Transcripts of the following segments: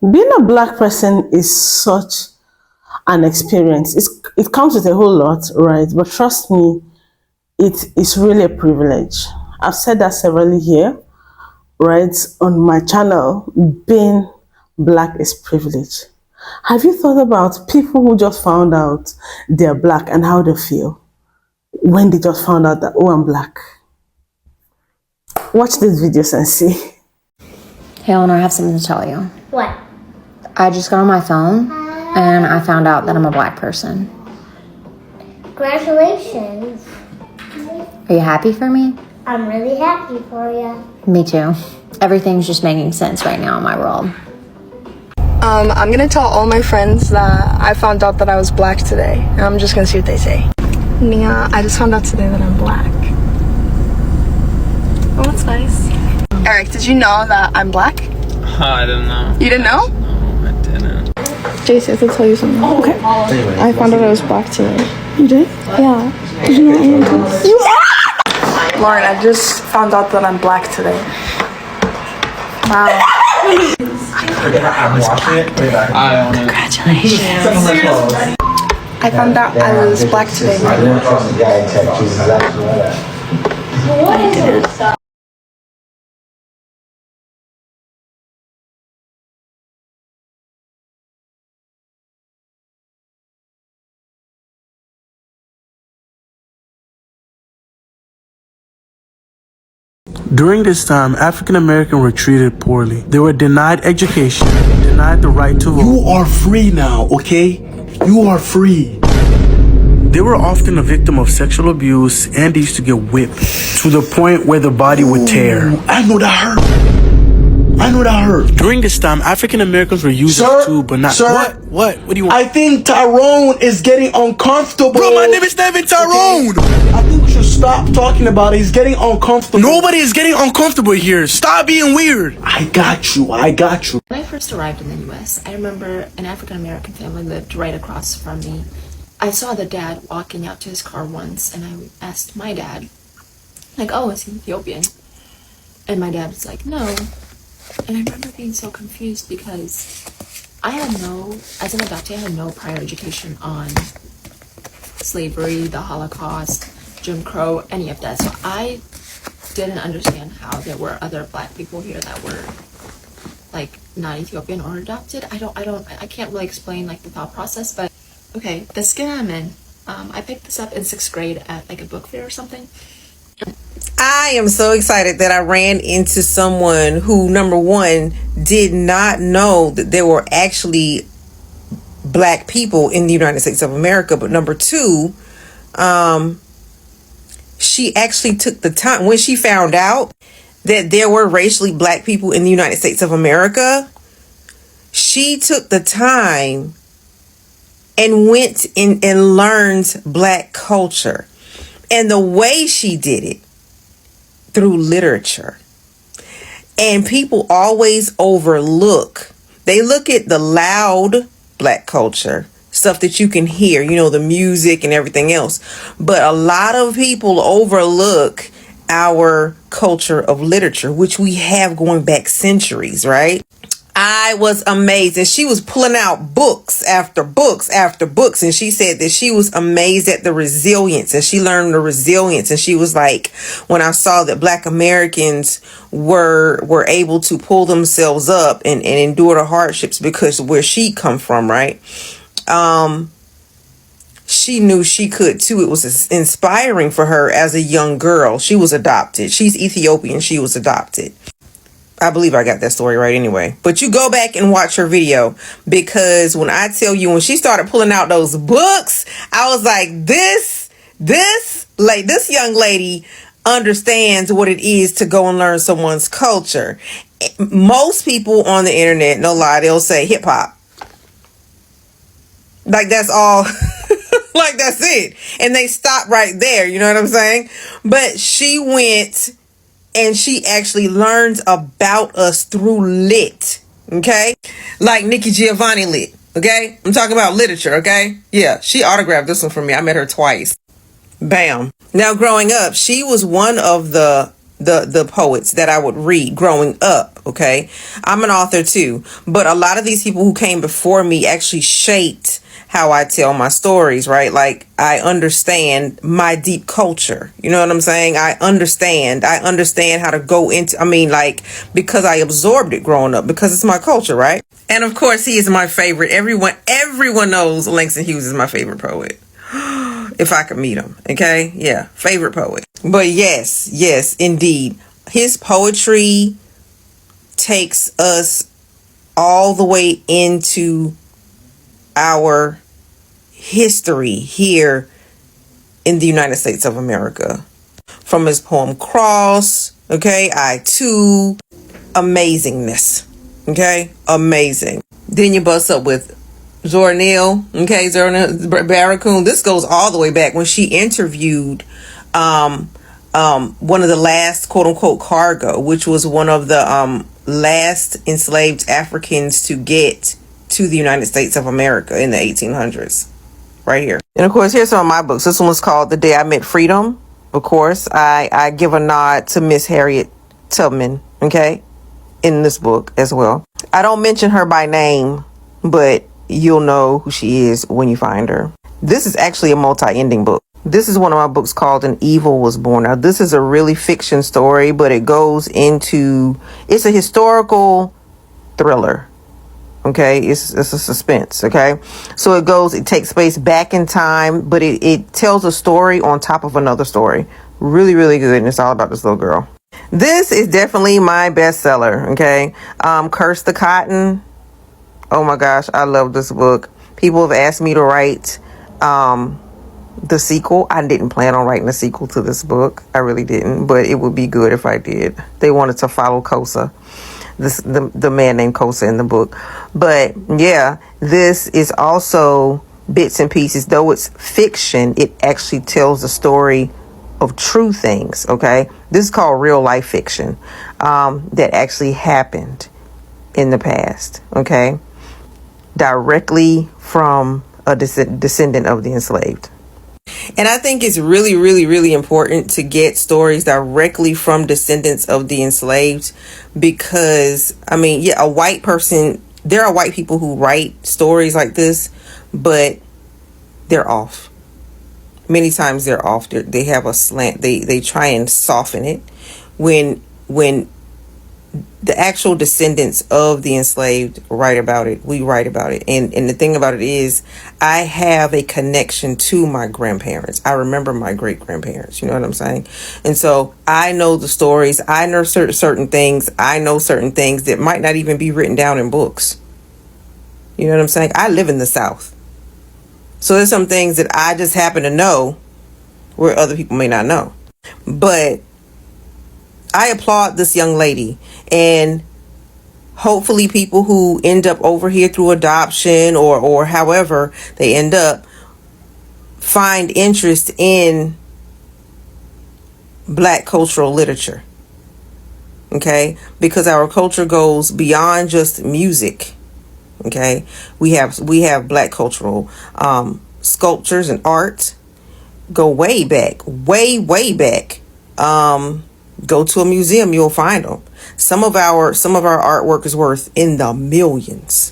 Being a black person is such an experience. It comes with a whole lot, right? But trust me, it is really a privilege. I've said that severally here, right, on my channel. Being black is privilege. Have you thought about people who just found out they're black and how they feel when they just found out that, oh, I'm black? Watch these videos and see. Hey, Eleanor, I have something to tell you. What? I just got on my phone and I found out that I'm a black person. Congratulations. Are you happy for me? I'm really happy for you. Me too. Everything's just making sense right now in my world. I'm gonna tell all my friends that I found out that I was black today. And I'm just gonna see what they say. Nia, I just found out today that I'm black. Oh, that's nice. Eric, did you know that I'm black? I didn't know. You didn't know? No, I didn't. JC, I have to tell you something. Oh, okay. I found out I was black today. You did? Yeah. Did you know I am? Lauren, I just found out that I'm black today. Wow. I'm watching it. Way back. I own it. Congratulations. I found out I was black today. I didn't trust the guy in tech. He's exactly that. During this time, African Americans were treated poorly. They were denied education, denied the right to vote. You are free now, okay? You are free. They were often a victim of sexual abuse and they used to get whipped to the point where the body would tear. I know that hurt. I know that hurt. During this time, African Americans were used too, but not. Sir, What do you want? I think Tyrone is getting uncomfortable. Bro, my name is not even Tyrone. Okay. I think we should stop talking about it. He's getting uncomfortable. Nobody is getting uncomfortable here. Stop being weird. I got you. When I first arrived in the U.S., I remember an African-American family lived right across from me. I saw the dad walking out to his car once, and I asked my dad, like, oh, is he Ethiopian? And my dad was like, no. And I remember being so confused because as an adoptee, I had no prior education on slavery, the Holocaust, Jim Crow, any of that. So I didn't understand how there were other black people here that were like not Ethiopian or adopted. I can't really explain like the thought process, but okay, the skin I'm in, I picked this up in 6th grade at like a book fair or something. I am so excited that I ran into someone who, number one, did not know that there were actually black people in the United States of America, but number two, she actually took the time when she found out that there were racially black people in the United States of America. She took the time and went in and learned black culture. And the way she did it, through literature. And people always overlook. They look at the loud black culture, stuff that you can hear, the music and everything else. But a lot of people overlook our culture of literature, which we have going back centuries, right? I was amazed, and she was pulling out books after books after books, and she said that she was amazed at the resilience, and she learned the resilience, and she was like, when I saw that black Americans were able to pull themselves up and endure the hardships because where she come from, right? She knew she could too. It was inspiring for her as a young girl. She was adopted. She's Ethiopian. She was adopted. I believe I got that story right anyway. But you go back and watch her video, because when I tell you, when she started pulling out those books, I was like, this young lady understands what it is to go and learn someone's culture. Most people on the internet, no lie, they'll say hip hop. Like that's all. Like that's it. And they stop right there. You know what I'm saying? But she went and she actually learns about us through lit, okay? Like Nikki Giovanni lit, okay? I'm talking about literature, okay? Yeah, she autographed this one for me. I met her twice. Bam. Now, growing up, she was one of the the poets that I would read growing up. Okay, I'm an author too, but a lot of these people who came before me actually shaped how I tell my stories, right? Like, I understand my deep culture. You know what I'm saying? I understand how to go into, like, because I absorbed it growing up, because it's my culture, right? And of course, he is my favorite. Everyone knows Langston Hughes is my favorite poet. If I could meet him, okay? Yeah, favorite poet. But yes, indeed. His poetry takes us all the way into our history here in the United States of America. From his poem Cross, okay, I Too, amazingness, okay, amazing. Then you bust up with Zora Neale, okay, Zora Barracoon. This goes all the way back when she interviewed one of the last quote unquote cargo, which was one of the last enslaved Africans to get to the United States of America in the 1800s. Right here. And of course, here's some of my books. This one was called The Day I Met Freedom. Of course, I give a nod to Miss Harriet Tubman, okay, in this book as well. I don't mention her by name, but you'll know who she is when you find her. This is actually a multi-ending book. This is one of my books called An Evil Was Born. Now, this is a really fiction story, but it goes into, it's a historical thriller. Okay, it's a suspense. Okay, so it takes place back in time, but it tells a story on top of another story. Really, really good. And it's all about this little girl. This is definitely my bestseller. Okay, Curse the Cotton. Oh my gosh, I love this book. People have asked me to write the sequel. I didn't plan on writing a sequel to this book. I really didn't, but it would be good if I did. They wanted to follow Kosa. The man named Kosa in the book. But yeah, this is also bits and pieces. Though it's fiction, it actually tells the story of true things. Okay, this is called real life fiction that actually happened in the past. Okay, directly from a descendant of the enslaved. And I think it's really, really, really important to get stories directly from descendants of the enslaved, because, a white person, there are white people who write stories like this, but they're off. Many times they're off. They have a slant. They try and soften it when the actual descendants of the enslaved write about it. We write about it. And the thing about it is, I have a connection to my grandparents. I remember my great grandparents. You know what I'm saying? And so I know the stories. I know certain things. I know certain things that might not even be written down in books. You know what I'm saying? I live in the South. So there's some things that I just happen to know where other people may not know. But I applaud this young lady, and hopefully people who end up over here through adoption or however they end up, find interest in Black cultural literature. Okay, because our culture goes beyond just music. Okay, we have Black cultural sculptures and art go way back, way back. Go to a museum, you'll find them. Some of our artwork is worth in the millions.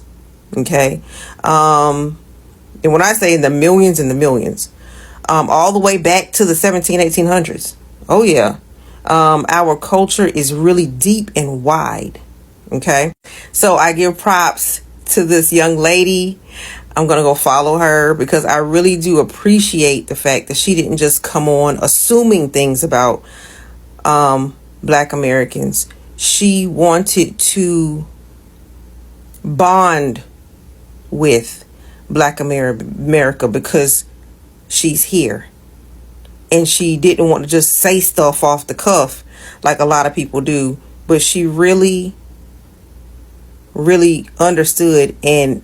Okay, and when I say in the millions, all the way back to the 1800s. Oh yeah, our culture is really deep and wide. Okay, so I give props to this young lady. I'm gonna go follow her because I really do appreciate the fact that she didn't just come on assuming things about Black Americans. She wanted to bond with Black America because she's here, and she didn't want to just say stuff off the cuff like a lot of people do, but she really understood. And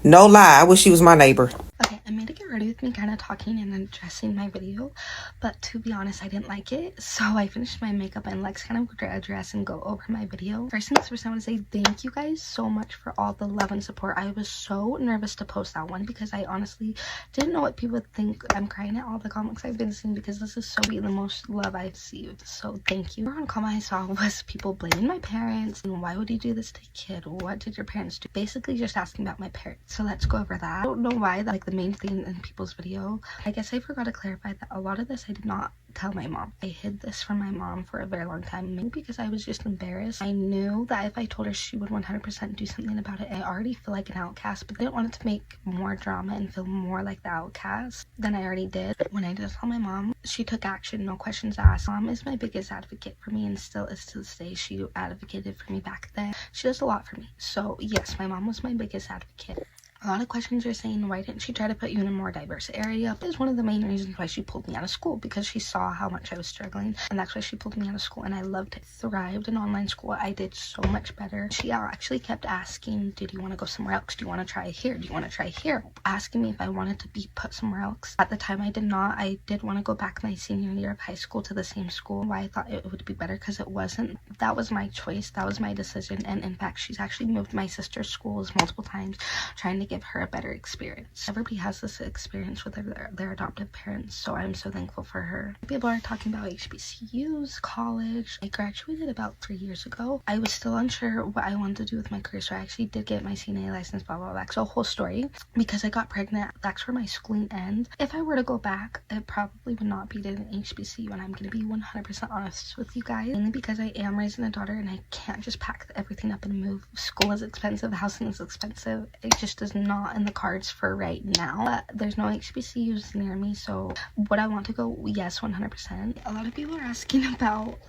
no lie, I wish she was my neighbor. Okay, I'm gonna get ready started with me kind of talking and addressing my video, but to be honest, I didn't like it. So I finished my makeup and Lex kind of address and go over my video. First things first, I want to say thank you guys so much for all the love and support. I was so nervous to post that one because I honestly didn't know what people would think. I'm crying at all the comments I've been seeing because this is so the most love I've received. So thank you. One comment I saw was people blaming my parents and why would you do this to a kid? What did your parents do? Basically just asking about my parents. So let's go over that. I don't know why like the main thing in people's video. I guess I forgot to clarify that a lot of this I did not tell my mom. I hid this from my mom for a very long time, maybe because I was just embarrassed. I knew that if I told her, she would 100% do something about it. I already feel like an outcast, but I didn't want it to make more drama and feel more like the outcast than I already did. When I did tell my mom, she took action, no questions asked. Mom is my biggest advocate for me and still is to this day. She advocated for me back then. She does a lot for me. So yes, my mom was my biggest advocate. A lot of questions are saying, why didn't she try to put you in a more diverse area? Is one of the main reasons why she pulled me out of school, because she saw how much I was struggling, and that's why she pulled me out of school. And I loved it. Thrived in online school. I did so much better. She actually kept asking, did you want to go somewhere else? Do you want to try here? Do you want to try here? Asking me if I wanted to be put somewhere else. At the time, I did not. I did want to go back my senior year of high school to the same school. Why I thought it would be better, because it wasn't. That was my choice. That was my decision. And in fact, she's actually moved my sister's schools multiple times, trying to give her a better experience. Everybody has this experience with their adoptive parents, so I'm so thankful for her. People are talking about HBCUs, college. I graduated about 3 years ago. I was still unsure what I wanted to do with my career, so I actually did get my CNA license, blah blah blah. So a whole story. Because I got pregnant, that's where my schooling ends. If I were to go back, it probably would not be to an HBCU, and I'm gonna be 100% honest with you guys, mainly because I am raising a daughter and I can't just pack everything up and move. School is expensive, housing is expensive. It just is not in the cards for right now. But there's no HBCUs near me, so would I want to go? Yes, 100%. A lot of people are asking about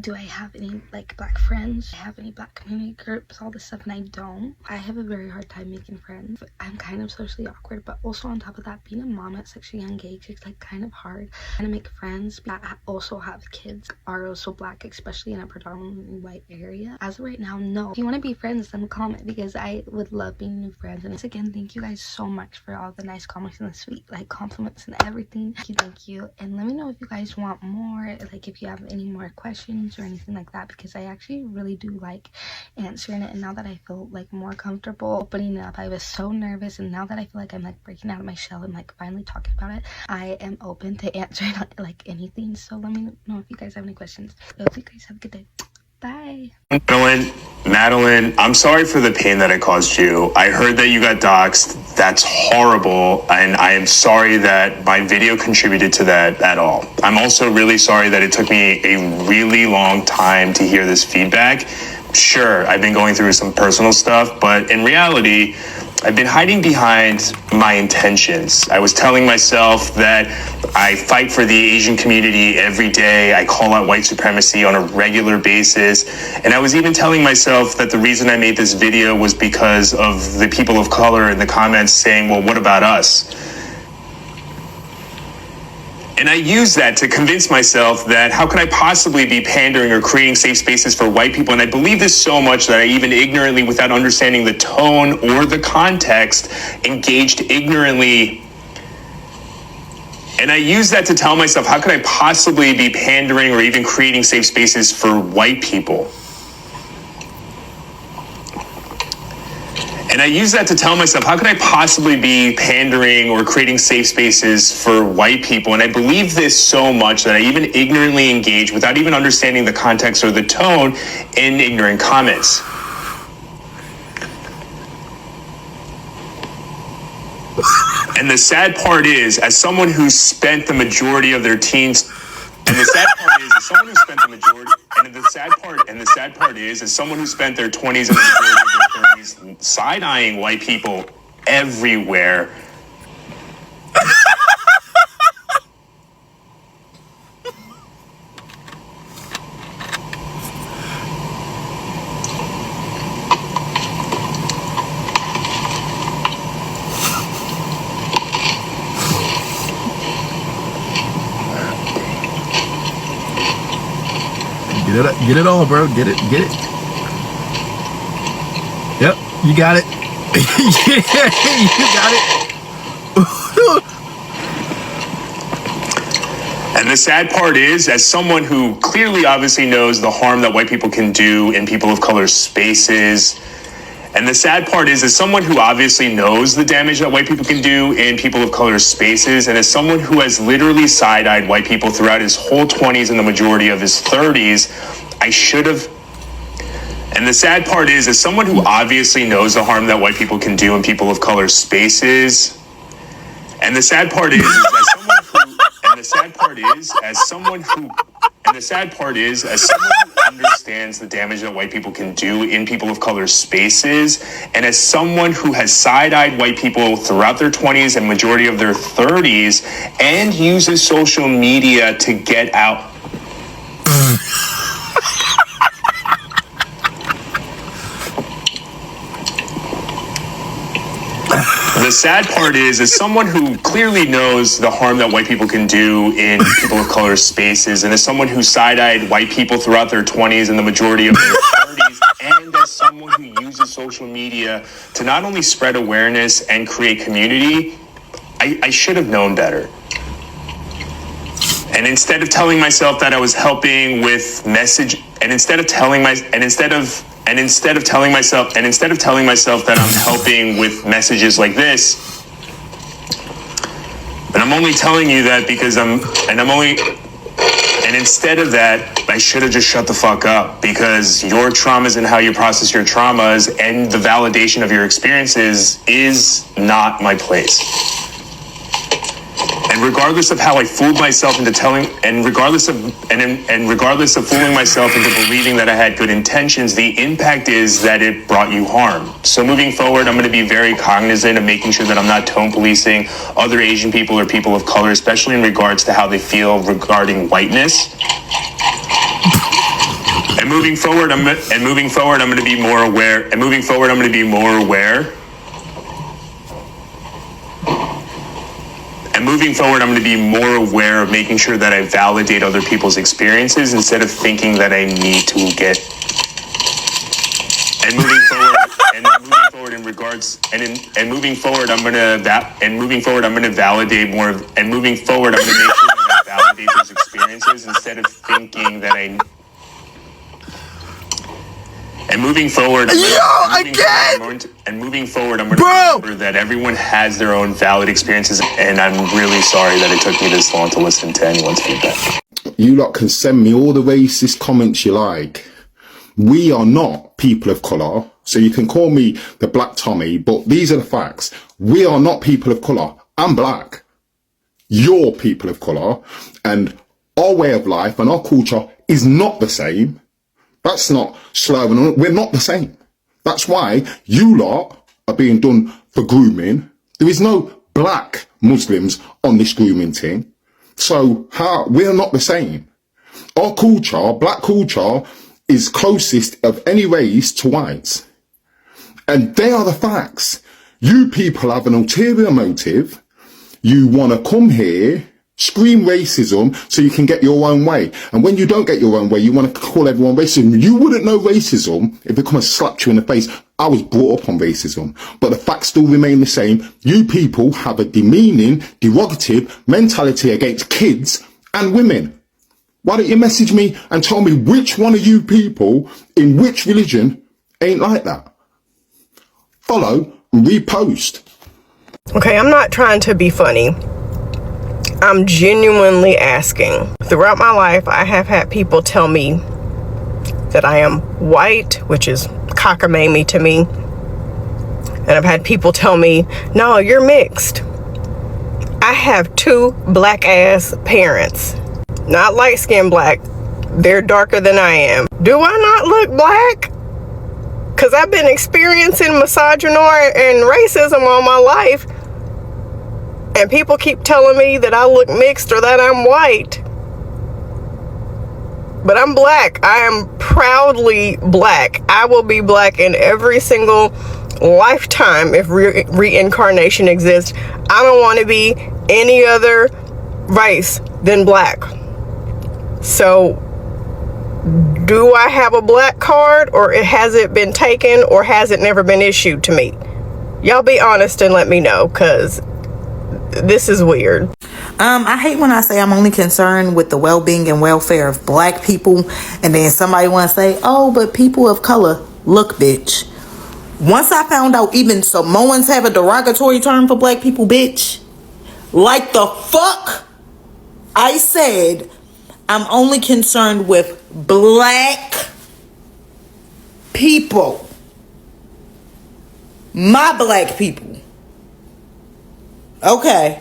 do I have any like black friends? Do I have any black community groups, all this stuff, and I don't. I have a very hard time making friends. I'm kind of socially awkward, but also on top of that, being a mom at such a young age, it's like kind of hard trying to make friends that also have kids are also black, especially in a predominantly white area. As of right now, no. If you want to be friends, then comment, because I would love being new friends. And once again, thank you guys so much for all the nice comments and the sweet like compliments and everything. Thank you. And let me know if you guys want more, like if you have any more questions or anything like that, because I actually really do like answering it. And now that I feel like more comfortable opening up, I was so nervous, and now that I feel like I'm like breaking out of my shell and like finally talking about it, I am open to answering like anything. So let me know if you guys have any questions. I hope you guys have a good day. Bye. Madeline, I'm sorry for the pain that I caused you. I heard that you got doxxed. That's horrible, and I am sorry that my video contributed to that at all. I'm also really sorry that it took me a really long time to hear this feedback. Sure, I've been going through some personal stuff, but in reality, I've been hiding behind my intentions. I was telling myself that I fight for the Asian community every day. I call out white supremacy on a regular basis. And I was even telling myself that the reason I made this video was because of the people of color in the comments saying, well, what about us? And I used that to convince myself that how could I possibly be pandering or creating safe spaces for white people? And I believe this so much that I even ignorantly, without understanding the tone or the context, engaged ignorantly. And I used that to tell myself, how could I possibly be pandering or even creating safe spaces for white people? And I use that to tell myself, how could I possibly be pandering or creating safe spaces for white people? And I believe this so much that I even ignorantly engage without even understanding the context or the tone in ignorant comments. And the sad part is, as someone who spent the majority of their teens, and the sad part is, as someone who spent the majority, and the sad part is, as someone who spent their 20s and the majority of their 30s side-eyeing white people everywhere. Get it all, bro. Get it. Yep, you got it. Yeah, you got it. And the sad part is, as someone who clearly obviously knows the harm that white people can do in people of color spaces, and the sad part is, as someone who obviously knows the damage that white people can do in people of color spaces, and as someone who has literally side-eyed white people throughout his whole 20s and the majority of his 30s, I should have. And the sad part is, as someone who obviously knows the harm that white people can do in people of color spaces, and the sad part is, as someone who, and the sad part is, as someone who, and the sad part is, as someone who understands the damage that white people can do in people of color spaces, and as someone who has side-eyed white people throughout their 20s and majority of their 30s, and uses social media to get out. The sad part is, as someone who clearly knows the harm that white people can do in people of color spaces, and as someone who side-eyed white people throughout their 20s and the majority of their 30s, and as someone who uses social media to not only spread awareness and create community, I should have known better. And instead of telling myself that I was helping with message, and instead of telling myself that I'm helping with messages like this, and I'm only telling you that because and instead of that, I should have just shut the fuck up, because your traumas and how you process your traumas and the validation of your experiences is not my place. And regardless of how I fooled myself into telling, and regardless of fooling myself into believing that I had good intentions, the impact is that it brought you harm. So moving forward, I'm going to be very cognizant of making sure that I'm not tone policing other Asian people or people of color, especially in regards to how they feel regarding whiteness. And moving forward, I'm going to be more aware. And moving forward, I'm going to be more aware. And moving forward, I'm going to be more aware of making sure that I validate other people's experiences instead of thinking that I need to get. And moving forward, I'm going to validate more. And moving forward, I'm going to make sure that I validate those experiences instead of thinking that I. And moving forward, I'm going to remember that everyone has their own valid experiences, and I'm really sorry that it took me this long to listen to anyone's feedback. You lot can send me all the racist comments you like. We are not people of colour, so you can call me the Black Tommy, but these are the facts. We are not people of colour. I'm black. You're people of colour, and our way of life and our culture is not the same. That's not slurring. We're not the same. That's why you lot are being done for grooming. There is no black Muslims on this grooming thing. So we're not the same. Our culture, black culture, is closest of any race to whites. And they are the facts. You people have an ulterior motive. You want to come here, scream racism so you can get your own way. And when you don't get your own way, you want to call everyone racism. You wouldn't know racism if it come and slapped you in the face. I was brought up on racism, but the facts still remain the same. You people have a demeaning, derogative mentality against kids and women. Why don't you message me and tell me which one of you people in which religion ain't like that? Follow and repost. Okay, I'm not trying to be funny. I'm genuinely asking. Throughout my life, I have had people tell me that I am white, which is cockamamie to me. And I've had people tell me, no, you're mixed. I have two black ass parents. Not light skinned black. They're darker than I am. Do I not look black? Because I've been experiencing misogyny and racism all my life. And people keep telling me that I look mixed or that I'm white. But I'm black. I am proudly black. I will be black in every single lifetime if reincarnation exists. I don't want to be any other race than black. So, do I have a black card, or has it been taken, or has it never been issued to me? Y'all be honest and let me know, because this is weird. I hate when I say I'm only concerned with the well-being and welfare of black people, and then somebody want to say, oh, but people of color. Look, bitch. Once I found out even Samoans have a derogatory term for black people, bitch, like the fuck I said, I'm only concerned with black people. My black people. Okay.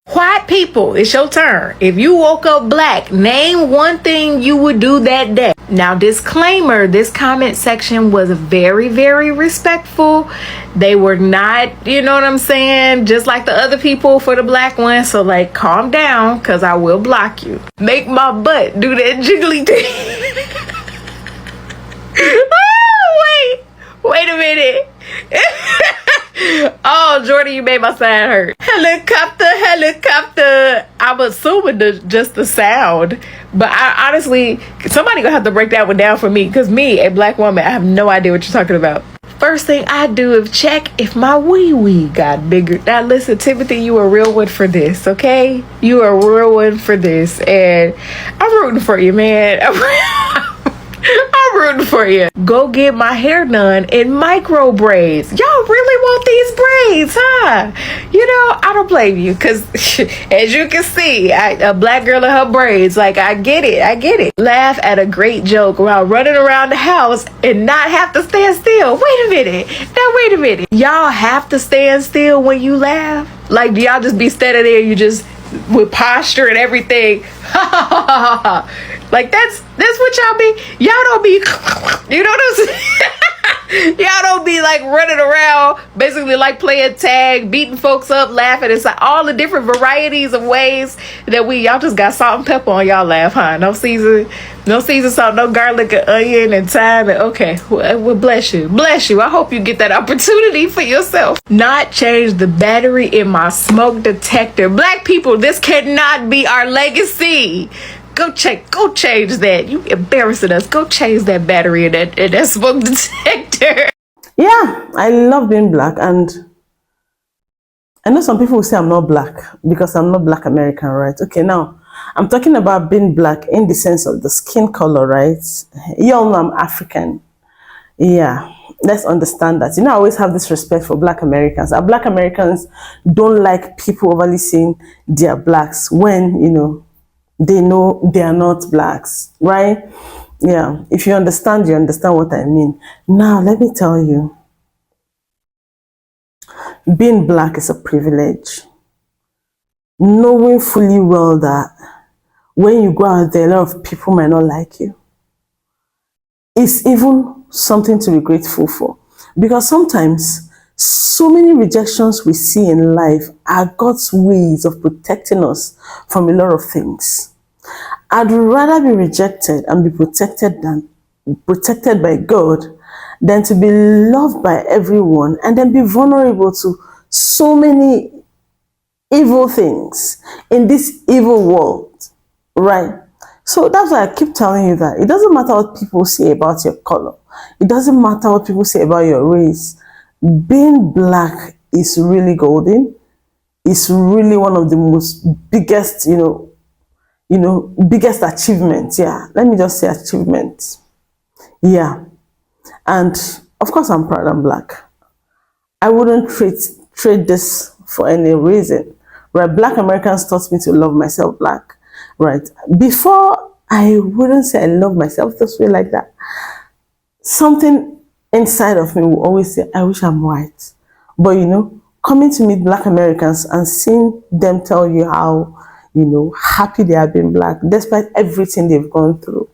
White people, it's your turn. If you woke up black, name one thing you would do that day. Now, disclaimer, this comment section was very, very respectful. They were not, you know what I'm saying, just like the other people for the black one. So, like, calm down, because I will block you. Make my butt do that jiggly thing. Oh, wait a minute. Oh, Jordan, you made my side hurt. Helicopter. I'm assuming just the sound, but I honestly, somebody gonna have to break that one down for me, because me, a black woman, I have no idea what you're talking about. First thing I do is check if my wee got bigger. Now listen, Timothy, you a real one for this, okay? You are a real one for this, and I'm rooting for you, man. I'm rooting for you. Go get my hair done in micro braids. Y'all really want these braids, huh? You know, I don't blame you, because as you can see, a black girl in her braids, like, I get it. Laugh at a great joke while running around the house and not have to stand still. Wait a minute. Y'all have to stand still when you laugh? Like, do y'all just be standing there, you just, with posture and everything? Like, that's what y'all be. Y'all don't be, you know what I'm saying? Y'all don't be like running around, basically like playing tag, beating folks up, laughing. It's like all the different varieties of ways that y'all just got salt and pepper on y'all laugh, huh? No season salt, no garlic and onion and thyme. Okay, well, bless you. I hope you get that opportunity for yourself. Not change the battery in my smoke detector. Black people, this cannot be our legacy. Go change that. You embarrassing us. Go change that battery in that smoke detector. Yeah, I love being black, and I know some people will say I'm not black because I'm not black American, right? Okay, now I'm talking about being black in the sense of the skin color, right? You all know I'm African. Yeah, let's understand that. You know, I always have this respect for black Americans. Our black Americans don't like people overly saying they're blacks when, you know they are not blacks, right? Yeah, if you understand what I mean. Now, let me tell you, being black is a privilege. Knowing fully well that when you go out there, a lot of people might not like you. It's even something to be grateful for. Because sometimes, so many rejections we see in life are God's ways of protecting us from a lot of things. I'd rather be rejected and be protected by God than to be loved by everyone and then be vulnerable to so many evil things in this evil world, right? So that's why I keep telling you that it doesn't matter what people say about your color. It doesn't matter what people say about your race. Being black is really golden. It's really one of the most biggest, biggest achievements. Yeah, let me just say achievements. Yeah, and of course I'm proud I'm black. I wouldn't trade this for any reason. Right, black Americans taught me to love myself black. Right, before I wouldn't say I love myself this way like that. Something inside of me will always say, I wish I'm white. But coming to meet black Americans and seeing them tell you how happy they have been black, despite everything they've gone through.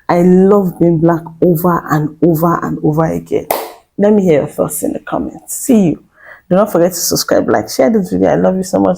I love being black over and over and over again. Let me hear your thoughts in the comments. See you. Do not forget to subscribe, like, share this video. I love you so much.